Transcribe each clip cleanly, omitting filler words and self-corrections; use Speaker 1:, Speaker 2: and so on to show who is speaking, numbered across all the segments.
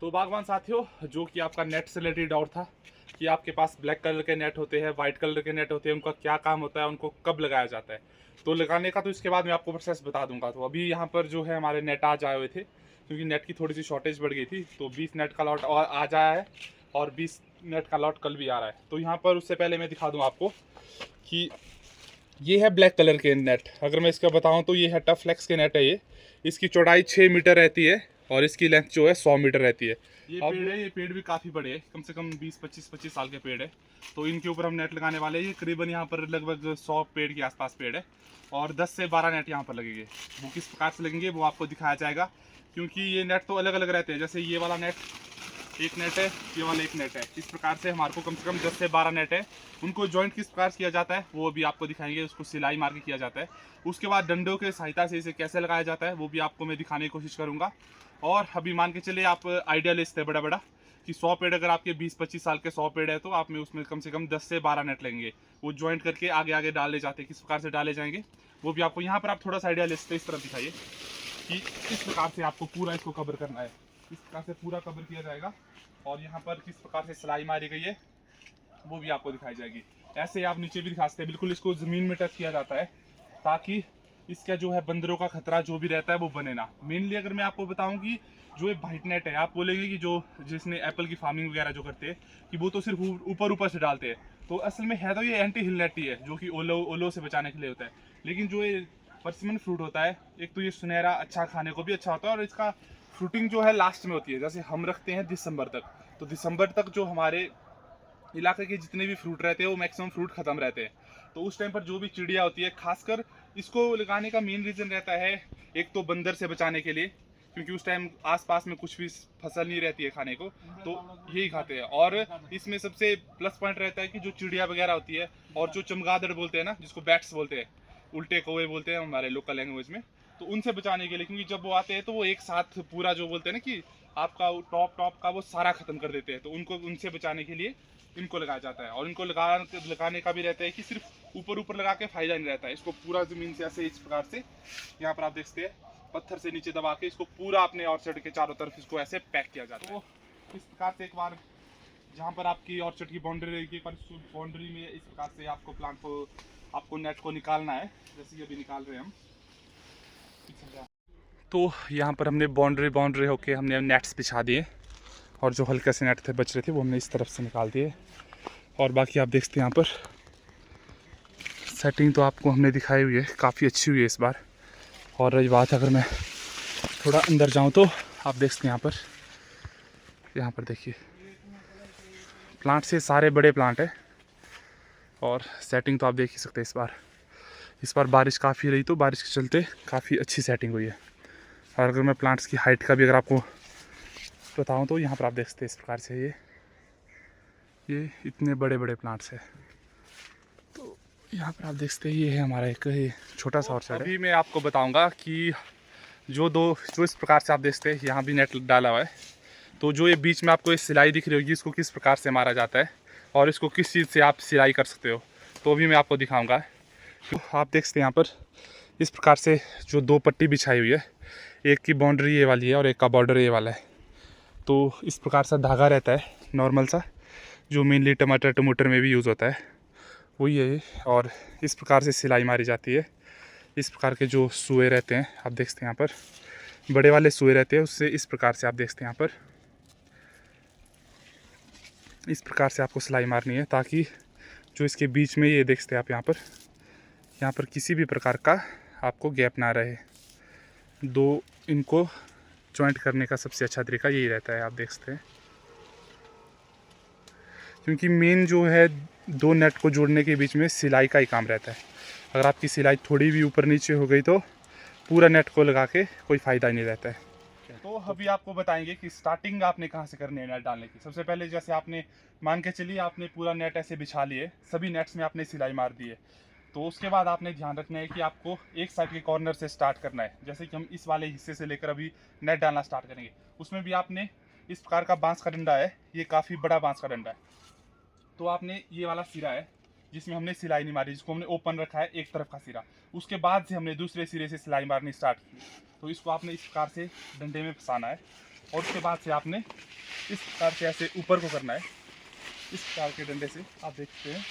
Speaker 1: तो बागवान साथियों, जो कि आपका नेट से रिलेटेड डाउट था कि आपके पास ब्लैक कलर के नेट होते हैं, वाइट कलर के नेट होते हैं, उनका क्या काम होता है, उनको कब लगाया जाता है, तो लगाने का तो इसके बाद मैं आपको प्रोसेस बता दूंगा। तो अभी यहाँ पर जो है हमारे नेट आज आए हुए थे, क्योंकि नेट की थोड़ी सी शॉर्टेज बढ़ गई थी, तो 20 नेट का लॉट और आज आया है और 20 नेट का लॉट कल भी आ रहा है। तो यहाँ पर उससे पहले मैं दिखा दूँ आपको कि ये है ब्लैक कलर के नेट। अगर मैं इसका बताऊँ तो ये है टफ फ्लेक्स के नेट है। ये इसकी चौड़ाई 6 मीटर रहती है और इसकी लेंथ जो है 100 मीटर रहती है। ये पेड़ है, ये पेड़ भी काफ़ी बड़े हैं, कम से कम 20-25 साल के पेड़ है। तो इनके ऊपर हम नेट लगाने वाले हैं। ये करीबन यहाँ पर लगभग 100 पेड़ के आसपास पेड़ है और 10 से 12 नेट यहाँ पर लगेंगे। वो किस प्रकार से लगेंगे वो आपको दिखाया जाएगा, क्योंकि ये नेट तो अलग अलग रहते हैं। जैसे ये वाला नेट एक नेट है, ये वाला एक नेट है। इस प्रकार से हमारे को कम से कम 10 से 12 नेट है। उनको जॉइंट किस प्रकार से किया जाता है वो भी आपको दिखाएंगे। उसको सिलाई मार के किया जाता है। उसके बाद डंडों के सहायता से इसे कैसे लगाया जाता है वो भी आपको मैं दिखाने की कोशिश करूंगा। और अभी मान के चलिए आप आइडिया लिस्ट है बड़ा बड़ा कि 100 पेड़ अगर आपके 20-25 साल के 100 पेड़ है, तो आप में उसमें कम से कम 10 से 12 नेट लेंगे। वो ज्वाइंट करके आगे आगे डाले जाते हैं। किस प्रकार से डाले जाएंगे वो भी आपको यहाँ पर आप थोड़ा सा आइडिया लिस्ट इस तरह दिखाइए कि किस प्रकार से आपको पूरा इसको कवर करना है। इस प्रकार से पूरा कवर किया जाएगा और यहाँ पर किस प्रकार से सिलाई मारी गई है वो भी आपको दिखाई जाएगी। ऐसे आप नीचे भी दिखा सकते हैं। बिल्कुल इसको ज़मीन में टच किया जाता है ताकि इसका जो है बंदरों का खतरा जो भी रहता है वो बने ना। मेनली अगर मैं आपको बताऊं कि जो ये वाइट नेट है, आप बोलेंगे कि जो जिसने एप्पल की फार्मिंग वगैरह जो करते हैं कि वो तो सिर्फ ऊपर ऊपर से डालते हैं, तो असल में है तो ये एंटी हिल नेट ही है, जो कि ओलो से बचाने के लिए होता है। लेकिन जो ये परसिमन फ्रूट होता है, एक तो ये सुनहरा अच्छा खाने को भी अच्छा होता है और इसका फ्रूटिंग जो है लास्ट में होती है। जैसे हम रखते हैं दिसंबर तक, तो दिसंबर तक जो हमारे इलाके के जितने भी फ्रूट रहते हैं वो मैक्सिमम फ्रूट खत्म रहते हैं। तो उस टाइम पर जो भी चिड़िया होती है, खासकर इसको लगाने का मेन रीज़न रहता है एक तो बंदर से बचाने के लिए, क्योंकि उस टाइम आसपास में कुछ भी फसल नहीं रहती है खाने को, तो यही खाते हैं। और इसमें सबसे प्लस पॉइंट रहता है कि जो चिड़िया वगैरह होती है और जो चमगादड़ बोलते हैं ना, जिसको बैट्स बोलते हैं, उल्टे कौवे बोलते हैं हमारे लोकल लैंग्वेज में, तो उनसे बचाने के लिए, क्योंकि जब वो आते हैं तो वो एक साथ पूरा जो बोलते हैं ना कि आपका टॉप का वो सारा खत्म कर देते हैं, तो उनको उनसे बचाने के लिए इनको लगाया जाता है। और इनको लगाने का भी रहता है कि सिर्फ ऊपर ऊपर लगा के फायदा नहीं रहता है। इसको पूरा ज़मीन से ऐसे इस प्रकार से यहाँ पर आप देखते हैं पत्थर से नीचे दबा के इसको पूरा अपने ऑर्चर्ड के चारों तरफ इसको ऐसे पैक किया जाता है। तो इस प्रकार से एक बार जहाँ पर आपकी ऑर्चर्ड की बाउंड्री रहेगी, एक बार बाउंड्री में इस प्रकार से आपको प्लांट को, आपको नेट को निकालना है, जैसे कि अभी निकाल रहे हैं हम। तो यहाँ पर हमने बाउंड्री होके हमने नेट्स बिछा दिए और जो हल्के से नेट थे बच रहे थे वो हमने इस तरफ से निकाल दिए। और बाकी आप देखते हैं यहाँ पर सेटिंग तो आपको हमने दिखाई हुई है, काफ़ी अच्छी हुई है इस बार। और रही बात अगर मैं थोड़ा अंदर जाऊँ तो आप देखते हैं यहाँ पर देखिए प्लांट से सारे बड़े प्लांट है और सेटिंग तो आप देख ही सकते हैं। इस बार बारिश काफ़ी रही तो बारिश के चलते काफ़ी अच्छी सेटिंग हुई है। और अगर मैं प्लांट्स की हाइट का भी अगर आपको बताऊं तो यहाँ पर आप देख सकते हैं इस प्रकार से ये इतने बड़े बड़े प्लांट्स है। तो यहाँ पर आप देख सकते हैं ये है हमारा एक छोटा सा ऑर्चर्ड है। अभी मैं आपको बताऊंगा कि जो इस प्रकार से आप देख सकते हैं यहाँ भी नेट डाला हुआ है, तो जो ये बीच में आपको ये सिलाई दिख रही होगी इसको किस प्रकार से मारा जाता है और इसको किस चीज़ से आप सिलाई कर सकते हो, तो अभी मैं आपको दिखाऊँगा। तो आप देख सकते हैं यहाँ पर इस प्रकार से जो दो पट्टी बिछाई हुई है, एक की बाउंड्री ये वाली है और एक का बॉर्डर ये वाला है। तो इस प्रकार सा धागा रहता है नॉर्मल सा, जो मेनली टमाटर में भी यूज़ होता है, वही है। और इस प्रकार से सिलाई मारी जाती है। इस प्रकार के जो सुए रहते हैं आप देख सकते हैं यहाँ पर बड़े वाले सुए रहते हैं, उससे इस प्रकार से आप देखते हैं यहाँ पर इस प्रकार से आपको सिलाई मारनी है, ताकि जो इसके बीच में ये देखते हैं आप यहाँ पर किसी भी प्रकार का आपको गैप ना रहे। दो इनको जॉइंट करने का सबसे अच्छा तरीका यही रहता है, आप देख सकते हैं। क्योंकि मेन जो है दो नेट को जोड़ने के बीच में सिलाई का ही काम रहता है। अगर आपकी सिलाई थोड़ी भी ऊपर नीचे हो गई तो पूरा नेट को लगा के कोई फ़ायदा ही नहीं रहता है। तो अभी आपको बताएंगे कि स्टार्टिंग आपने कहाँ से करनी है नेट डालने की। सबसे पहले जैसे आपने मान के चलिए आपने पूरा नेट ऐसे बिछा लिए, सभी नेट्स में आपने सिलाई मार दी है, तो उसके बाद आपने ध्यान रखना है कि आपको एक साइड के कॉर्नर से स्टार्ट करना है। जैसे कि हम इस वाले हिस्से से लेकर अभी नेट डालना स्टार्ट करेंगे, उसमें भी आपने इस प्रकार का बांस का डंडा है, ये काफ़ी बड़ा बांस का डंडा है। तो आपने ये वाला सिरा है जिसमें हमने सिलाई नहीं मारी, जिसको हमने ओपन रखा है एक तरफ का सिरा, उसके बाद से हमने दूसरे सिरे से सिलाई मारनी स्टार्ट की। तो इसको आपने इस प्रकार से डंडे में फंसाना है और उसके बाद से आपने इस प्रकार से ऐसे ऊपर को करना है, इस प्रकार के डंडे से आप देखते हैं,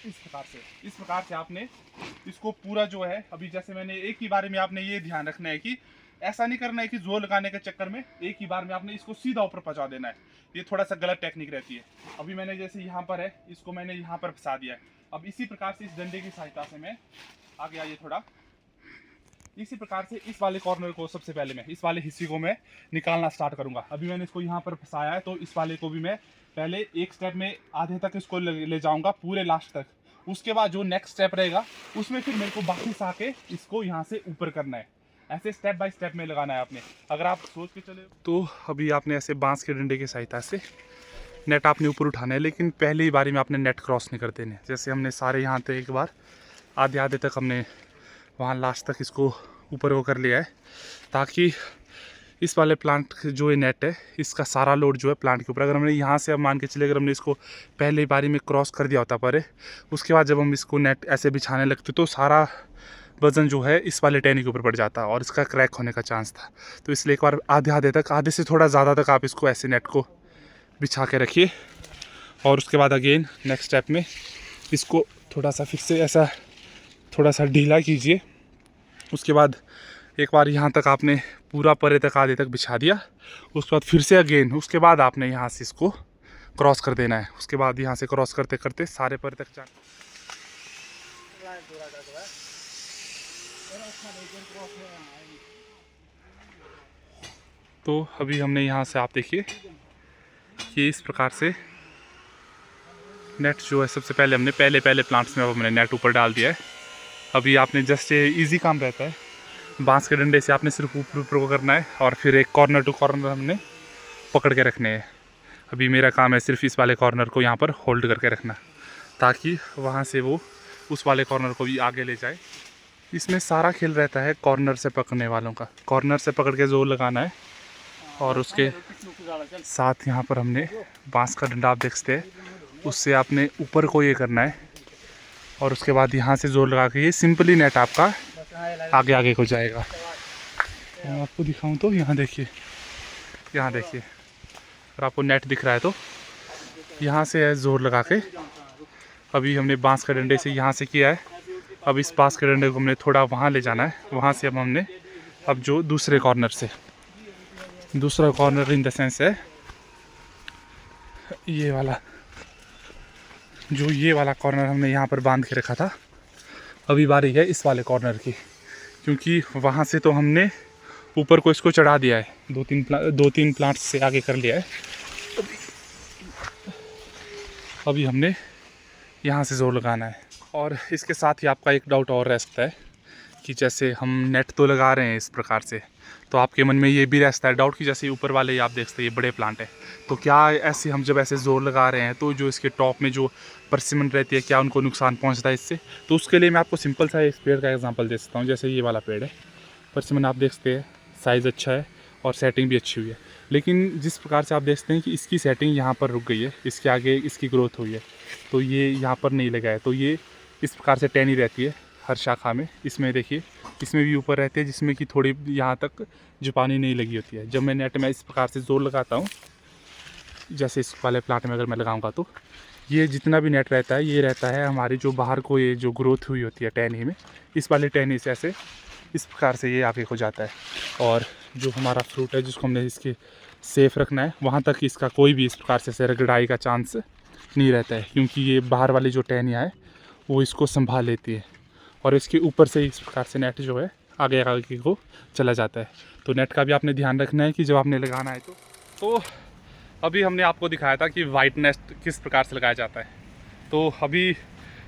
Speaker 1: इस प्रकार से आपने इसको पूरा जो है, अभी जैसे मैंने एक ही बारे में आपने ये ध्यान रखना है कि ऐसा नहीं करना है कि जोर लगाने के चक्कर में एक ही बार में आपने इसको सीधा ऊपर पहुंचा देना है, ये थोड़ा सा गलत टेक्निक रहती है। अभी मैंने जैसे यहाँ पर है, इसको मैंने यहाँ पर फंसा दिया है। अब इसी प्रकार से इस डंडे की सहायता से मैं आगे आइए थोड़ा, इसी प्रकार से इस वाले कॉर्नर को सबसे पहले मैं इस वाले हिस्से को मैं निकालना स्टार्ट करूंगा। अभी मैंने इसको यहाँ पर फंसाया है, तो इस वाले को भी मैं पहले एक स्टेप में आधे तक इसको ले जाऊंगा पूरे लास्ट तक। उसके बाद जो नेक्स्ट स्टेप रहेगा उसमें फिर मेरे को वापस आके इसको यहाँ से ऊपर करना है। ऐसे स्टेप बाय स्टेप में लगाना है आपने, अगर आप सोच के चले तो। अभी आपने ऐसे बांस के डंडे की सहायता से नेट आपने ऊपर उठाना है, लेकिन पहली बारी में आपने नेट क्रॉस नहीं कर देने। जैसे हमने सारे यहाँ तक एक बार आधे आधे तक हमने वहाँ लास्ट तक इसको ऊपर को कर लिया है, ताकि इस वाले प्लांट जो ये नेट है इसका सारा लोड जो है प्लांट के ऊपर। अगर हमने यहाँ से अब मान के चले, अगर हमने इसको पहले बारी में क्रॉस कर दिया होता पर, उसके बाद जब हम इसको नेट ऐसे बिछाने लगते तो सारा वज़न जो है इस वाले टहनी के ऊपर पड़ जाता और इसका क्रैक होने का चांस था। तो इसलिए एक बार आधे आधे तक, आधे से थोड़ा ज़्यादा तक आप इसको ऐसे नेट को बिछा के रखिए, और उसके बाद अगेन नेक्स्ट स्टेप में इसको थोड़ा सा फिर से ऐसा थोड़ा सा ढीला कीजिए। उसके बाद एक बार यहाँ तक आपने पूरा परे तक आधे तक बिछा दिया, उसके बाद फिर से अगेन उसके बाद आपने यहाँ से इसको क्रॉस कर देना है। उसके बाद यहाँ से क्रॉस करते करते सारे परे तक जाना। तो अभी हमने यहाँ से आप देखिए कि इस प्रकार से नेट जो है सबसे पहले हमने पहले प्लांट्स में अब हमने नेट ऊपर डाल दिया है। अभी आपने जस्ट ये इजी काम रहता है, बांस के डंडे से आपने सिर्फ ऊपर को करना है और फिर एक कॉर्नर टू कॉर्नर हमने पकड़ के रखने हैं। अभी मेरा काम है सिर्फ इस वाले कॉर्नर को यहाँ पर होल्ड करके रखना, ताकि वहाँ से वो उस वाले कॉर्नर को भी आगे ले जाए। इसमें सारा खेल रहता है कॉर्नर से पकड़ने वालों का, कॉर्नर से पकड़ के जोर लगाना है, और उसके साथ यहाँ पर हमने बांस का डंडा आप देखते हैं, उससे आपने ऊपर को ये करना है, और उसके बाद यहाँ से जोर लगा के ये सिंपली नेट आपका आगे आगे को जाएगा। मैं आपको दिखाऊं तो यहाँ देखिए, अगर आपको नेट दिख रहा है तो यहाँ से जोर लगा के अभी हमने बांस के डंडे से यहाँ से किया है। अब इस बांस के डंडे को हमने थोड़ा वहाँ ले जाना है, वहाँ से अब हमने अब जो दूसरे कॉर्नर से, दूसरा कॉर्नर इन द सेंस है ये वाला, जो ये वाला कॉर्नर हमने यहाँ पर बांध के रखा था, अभी बारी है इस वाले कॉर्नर की, क्योंकि वहाँ से तो हमने ऊपर को इसको चढ़ा दिया है, दो तीन प्लांट्स से आगे कर लिया है। अभी हमने यहाँ से जोर लगाना है। और इसके साथ ही आपका एक डाउट और रह सकता है कि जैसे हम नेट तो लगा रहे हैं इस प्रकार से, तो आपके मन में ये भी रहता है डाउट कि जैसे ऊपर वाले आप देखते हैं ये बड़े प्लांट है, तो क्या ऐसे हम जब ऐसे जोर लगा रहे हैं तो जो इसके टॉप में जो परसिमन रहती है क्या उनको नुकसान पहुंचता है इससे? तो उसके लिए मैं आपको सिंपल सा एक पेड़ का एग्जांपल दे सकता हूं। जैसे ये वाला पेड़ है, परसिमन आप देखते हैं साइज़ अच्छा है और सेटिंग भी अच्छी हुई है, लेकिन जिस प्रकार से आप देखते हैं कि इसकी सेटिंग यहाँ पर रुक गई है, इसके आगे इसकी ग्रोथ हुई है, तो ये यहाँ पर नहीं लगा है, तो ये इस प्रकार से टहनी रहती है हर शाखा में। इसमें देखिए इसमें भी ऊपर रहती है, जिसमें कि थोड़ी यहाँ तक जो पानी नहीं लगी होती है। जब मैं नेट में इस प्रकार से जोर लगाता हूँ, जैसे इस वाले प्लांट में अगर मैं लगाऊंगा, तो ये जितना भी नेट रहता है ये रहता है हमारी जो बाहर को ये जो ग्रोथ हुई होती है टहनी में, इस वाले टहनी से ऐसे इस प्रकार से ये आगे हो जाता है। और जो हमारा फ्रूट है जिसको हमने इसके सेफ रखना है, वहाँ तक इसका कोई भी इस प्रकार से रगड़ाई का चांस नहीं रहता है, क्योंकि ये बाहर वाली जो टहनियाँ है वो इसको संभाल लेती है, और इसके ऊपर से इस प्रकार से नेट जो है आगे आगे को चला जाता है। तो नेट का भी आपने ध्यान रखना है कि जब आपने लगाना है तो अभी हमने आपको दिखाया था कि वाइट नेट किस प्रकार से लगाया जाता है, तो अभी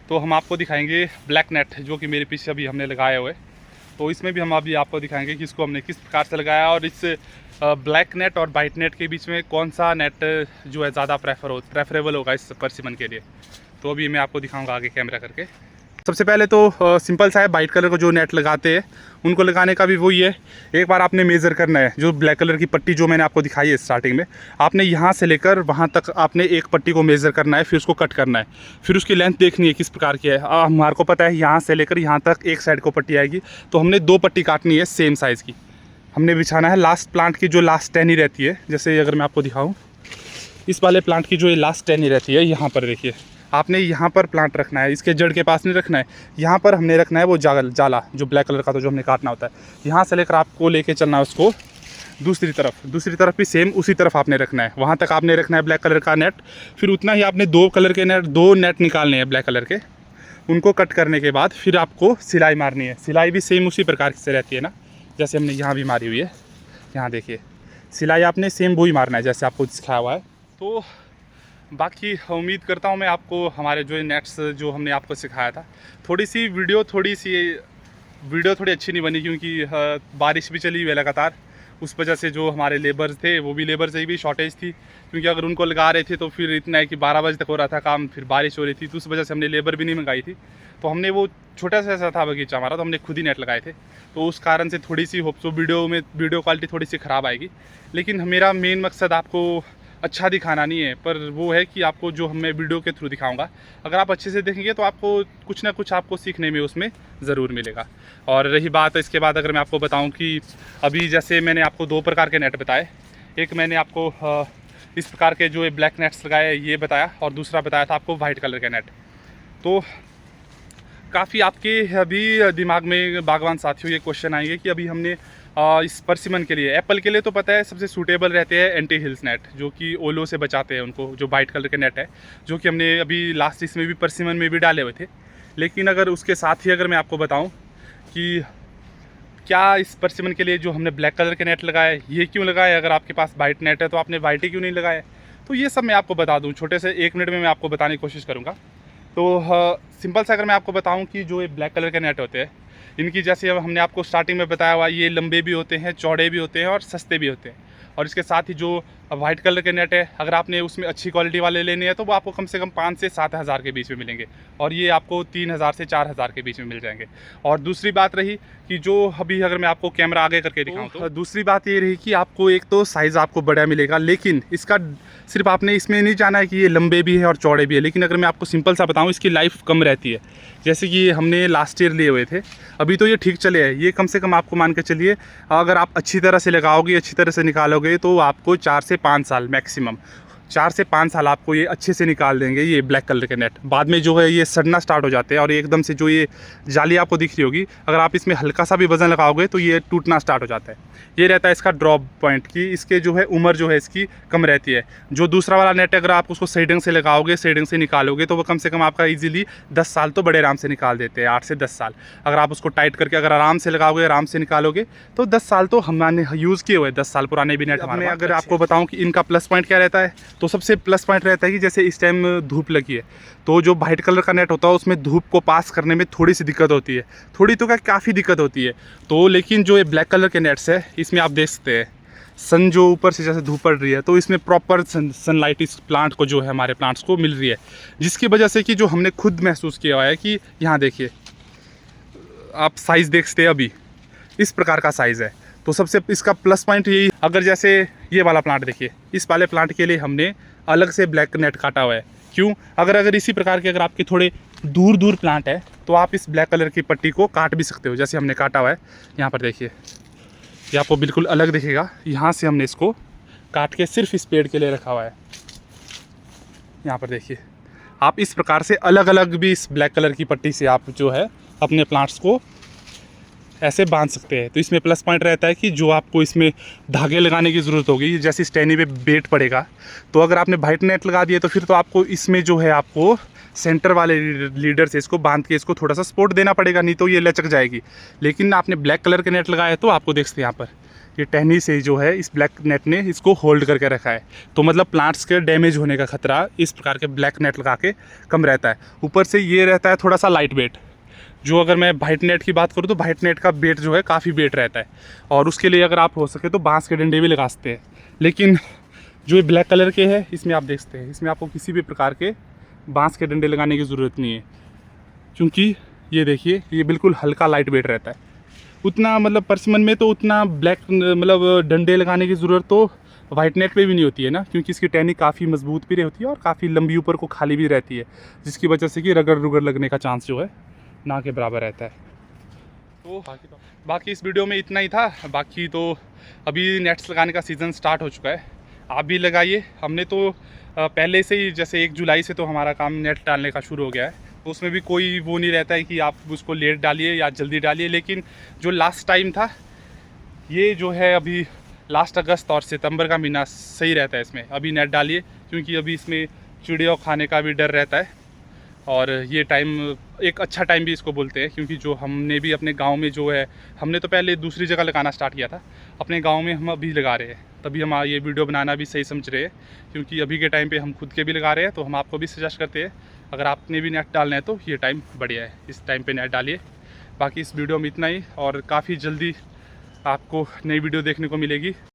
Speaker 1: तो हम आपको दिखाएंगे ब्लैक नेट जो कि मेरे पीछे अभी हमने लगाए हुए। तो इसमें भी हम अभी आपको दिखाएंगे कि इसको हमने किस प्रकार से लगाया, और इस ब्लैक नेट और वाइट नेट के बीच में कौन सा नेट जो है ज़्यादा प्रेफरेबल होगा इस परसिमन के लिए। तो अभी मैं आपको दिखाऊंगा आगे कैमरा करके। सबसे पहले तो सिंपल सा है, वाइट कलर को जो नेट लगाते हैं उनको लगाने का भी वही है। एक बार आपने मेज़र करना है, जो ब्लैक कलर की पट्टी जो मैंने आपको दिखाई है स्टार्टिंग में, आपने यहाँ से लेकर वहाँ तक आपने एक पट्टी को मेज़र करना है, फिर उसको कट करना है, फिर उसकी लेंथ देखनी है किस प्रकार की है। हमारे को पता है यहाँ से लेकर यहाँ तक एक साइड को पट्टी आएगी, तो हमने 2 पट्टी काटनी है सेम साइज़ की, हमने बिछाना है लास्ट प्लांट की जो लास्ट टहनी रहती है। जैसे अगर मैं आपको दिखाऊं, इस वाले प्लांट की जो ये लास्ट टहनी रहती है, यहाँ पर देखिए आपने यहाँ पर प्लांट रखना है, इसके जड़ के पास नहीं रखना है। यहाँ पर हमने रखना है वो जाला जो ब्लैक कलर का, तो जो हमने काटना होता है, यहाँ से लेकर आपको लेके चलना है उसको दूसरी तरफ भी सेम उसी तरफ आपने रखना है। वहाँ तक आपने रखना है ब्लैक कलर का नेट। फिर उतना ही आपने 2 कलर के नेट, 2 नेट निकालने हैं ब्लैक कलर के। उनको कट करने के बाद फिर आपको सिलाई मारनी है। सिलाई भी सेम उसी प्रकार से रहती है ना, जैसे हमने यहाँ भी मारी हुई है। यहाँ देखिए सिलाई आपने सेम वही मारना है जैसे आपको सिखाया हुआ है। तो बाकी उम्मीद करता हूँ मैं आपको हमारे जो नेट्स जो हमने आपको सिखाया था, थोड़ी सी वीडियो थोड़ी अच्छी नहीं बनी, क्योंकि बारिश भी चली हुई है लगातार। उस वजह से जो हमारे लेबर्स थे वो भी लेबर से भी शॉर्टेज थी, क्योंकि अगर उनको लगा रहे थे तो फिर इतना है कि 12 बजे तक हो रहा था काम, फिर बारिश हो रही थी, तो उस वजह से हमने लेबर भी नहीं मंगाई थी। तो हमने वो छोटा सा था बगीचा हमारा, तो हमने खुद ही नेट लगाए थे। तो उस कारण से थोड़ी see hope so video quality थोड़ी सी ख़राब आएगी। लेकिन मेरा मेन मकसद आपको अच्छा दिखाना नहीं है, पर वो है कि आपको जो मैं वीडियो के थ्रू दिखाऊंगा, अगर आप अच्छे से देखेंगे तो आपको कुछ ना कुछ आपको सीखने में उसमें ज़रूर मिलेगा। और रही बात इसके बाद अगर मैं आपको बताऊं कि अभी जैसे मैंने आपको 2 प्रकार के नेट बताए, एक मैंने आपको इस प्रकार के जो ब्लैक नेट्स लगाए ये बताया, और दूसरा बताया था आपको वाइट कलर के नेट। तो काफ़ी आपके अभी दिमाग में बागवान साथियों ये क्वेश्चन आएंगे कि अभी हमने इस परसिमन के लिए, एप्पल के लिए तो पता है सबसे सूटेबल रहते हैं एंटी हिल्स नेट, जो कि ओलो से बचाते हैं उनको, जो वाइट कलर के नेट है, जो कि हमने अभी लास्ट इसमें भी परसिमन में भी डाले हुए थे। लेकिन अगर उसके साथ ही अगर मैं आपको बताऊं कि क्या इस परसिमन के लिए जो हमने ब्लैक कलर के नेट लगाए ये क्यों लगाए, अगर आपके पास वाइट नेट है तो आपने वाइट ही क्यों नहीं लगाए, तो ये सब मैं आपको बता दूँ छोटे से 1 मिनट में मैं आपको बताने की कोशिश करूँगा। तो सिंपल से अगर मैं आपको बताऊं कि जो ये ब्लैक कलर के नेट होते हैं, इनकी जैसे अब हमने आपको स्टार्टिंग में बताया हुआ, ये लंबे भी होते हैं, चौड़े भी होते हैं और सस्ते भी होते हैं। और इसके साथ ही जो वाइट कलर के नेट है, अगर आपने उसमें अच्छी क्वालिटी वाले लेने हैं तो वो आपको कम से कम 5 से 7 हज़ार के बीच में मिलेंगे, और ये आपको 3,000 से 4,000 के बीच में मिल जाएंगे। और दूसरी बात रही कि जो अभी अगर मैं आपको कैमरा आगे करके दिखाऊं तो दूसरी बात ये रही कि आपको एक तो साइज़ आपको बड़ा मिलेगा, लेकिन इसका सिर्फ आपने इसमें नहीं जाना है कि ये लंबे भी है और चौड़े भी है। लेकिन अगर मैं आपको सिंपल सा बताऊँ, इसकी लाइफ कम रहती है। जैसे कि हमने लास्ट ईयर लिए हुए थे, अभी तो ये ठीक चले हैं, ये कम से कम आपको मान के चलिए अगर आप अच्छी तरह से लगाओगे, अच्छी तरह से निकालोगे तो आपको 4 से 5 साल मैक्सिमम 4 से 5 साल आपको ये अच्छे से निकाल देंगे ये ब्लैक कलर के नेट। बाद में जो है ये सड़ना स्टार्ट हो जाते हैं, और एकदम से जो ये जाली आपको दिख रही होगी, अगर आप इसमें हल्का सा भी वजन लगाओगे तो ये टूटना स्टार्ट हो जाता है। ये रहता है इसका ड्रॉप पॉइंट कि इसके जो है उम्र जो है इसकी कम रहती है। जो दूसरा वाला नेट अगर आप उसको सही ढंग से लगाओगे, सही ढंग से निकालोगे, तो वो कम से कम आपका ईजिली 10 साल तो बड़े आराम से निकाल देते हैं, 8 से 10 साल। अगर आप उसको टाइट करके अगर आराम से लगाओगे, आराम से निकालोगे, तो 10 साल तो हमने यूज़ किए हुए 10 साल पुराने भी नेट हमारे। अगर आपको बताऊँ कि इनका प्लस पॉइंट क्या रहता है, तो सबसे प्लस पॉइंट रहता है कि जैसे इस टाइम धूप लगी है, तो जो वाइट कलर का नेट होता है उसमें धूप को पास करने में थोड़ी सी दिक्कत होती है, थोड़ी तो क्या काफ़ी दिक्कत होती है। तो लेकिन जो ये ब्लैक कलर के नेट्स है, इसमें आप देख सकते हैं सन जो ऊपर से जैसे धूप पड़ रही है, तो इसमें प्रॉपर सनलाइट इस प्लांट को जो है हमारे प्लांट्स को मिल रही है, जिसकी वजह से कि जो हमने खुद महसूस किया हुआ है कि यहाँ देखिए आप साइज़ देख सकते हैं, अभी इस प्रकार का साइज़ है। तो सबसे इसका प्लस पॉइंट यही, अगर जैसे ये वाला प्लांट देखिए, इस वाले प्लांट के लिए हमने अलग से ब्लैक नेट काटा हुआ है। क्यों? अगर इसी प्रकार के अगर आपके थोड़े दूर प्लांट है तो आप इस ब्लैक कलर की पट्टी को काट भी सकते हो, जैसे हमने काटा हुआ है। यहाँ पर देखिए, ये आपको बिल्कुल अलग दिखेगा, यहाँ से हमने इसको काट के सिर्फ इस पेड़ के लिए रखा हुआ है। यहाँ पर देखिए, आप इस प्रकार से अलग अलग भी इस ब्लैक कलर की पट्टी से आप जो है अपने प्लांट्स को ऐसे बांध सकते हैं। तो इसमें प्लस पॉइंट रहता है कि जो आपको इसमें धागे लगाने की ज़रूरत होगी, जैसे इस टहनी पे बेट पड़ेगा, तो अगर आपने वाइट नेट लगा दिया तो फिर तो आपको इसमें जो है आपको सेंटर वाले लीडर से इसको बांध के इसको थोड़ा सा सपोर्ट देना पड़ेगा, नहीं तो ये लचक जाएगी। लेकिन आपने ब्लैक कलर के नेट लगाया तो आपको देख सकते हैं यहाँ पर ये टहनी से जो है इस ब्लैक नेट ने इसको होल्ड करके रखा है। तो मतलब प्लांट्स के डैमेज होने का खतरा इस प्रकार के ब्लैक नेट लगा के कम रहता है। ऊपर से ये रहता है थोड़ा सा लाइट वेट। जो अगर मैं वाइट नेट की बात करूँ तो वाइट नेट का वेट जो है काफ़ी वेट रहता है, और उसके लिए अगर आप हो सके तो बांस के डंडे भी लगा सकते हैं। लेकिन जो ये ब्लैक कलर के हैं, इसमें आप देख सकते हैं, इसमें आपको किसी भी प्रकार के बांस के डंडे लगाने की ज़रूरत नहीं है, क्योंकि ये देखिए ये बिल्कुल हल्का लाइट वेट रहता है। उतना मतलब परसिमन में तो उतना ब्लैक मतलब डंडे लगाने की ज़रूरत तो वाइट नेट पे भी नहीं होती है ना, क्योंकि इसकी टहनी काफ़ी मजबूत भी होती है और काफ़ी लंबी ऊपर को खाली भी रहती है, जिसकी वजह से कि रगड़ रुगड़ लगने का चांस जो है ना के बराबर रहता है। तो बाकी इस वीडियो में इतना ही था। बाकी तो अभी नेट्स लगाने का सीज़न स्टार्ट हो चुका है, आप भी लगाइए। हमने तो पहले से ही, जैसे 1 जुलाई से तो हमारा काम नेट डालने का शुरू हो गया है, तो उसमें भी कोई वो नहीं रहता है कि आप उसको लेट डालिए या जल्दी डालिए। लेकिन जो लास्ट टाइम था, ये जो है अभी लास्ट अगस्त और सितंबर का महीना सही रहता है इसमें, अभी नेट डालिए, क्योंकि अभी इसमें चिड़ियों खाने का भी डर रहता है। और ये टाइम एक अच्छा टाइम भी इसको बोलते हैं, क्योंकि जो हमने भी अपने गांव में जो है, हमने तो पहले दूसरी जगह लगाना स्टार्ट किया था, अपने गांव में हम अभी लगा रहे हैं, तभी हम ये वीडियो बनाना भी सही समझ रहे हैं, क्योंकि अभी के टाइम पे हम खुद के भी लगा रहे हैं। तो हम आपको भी सजेस्ट करते हैं, अगर आपने भी नेट डालना है तो ये टाइम बढ़िया है, इस टाइम पर नेट डालिए। बाकी इस वीडियो में इतना ही, और काफ़ी जल्दी आपको नई वीडियो देखने को मिलेगी।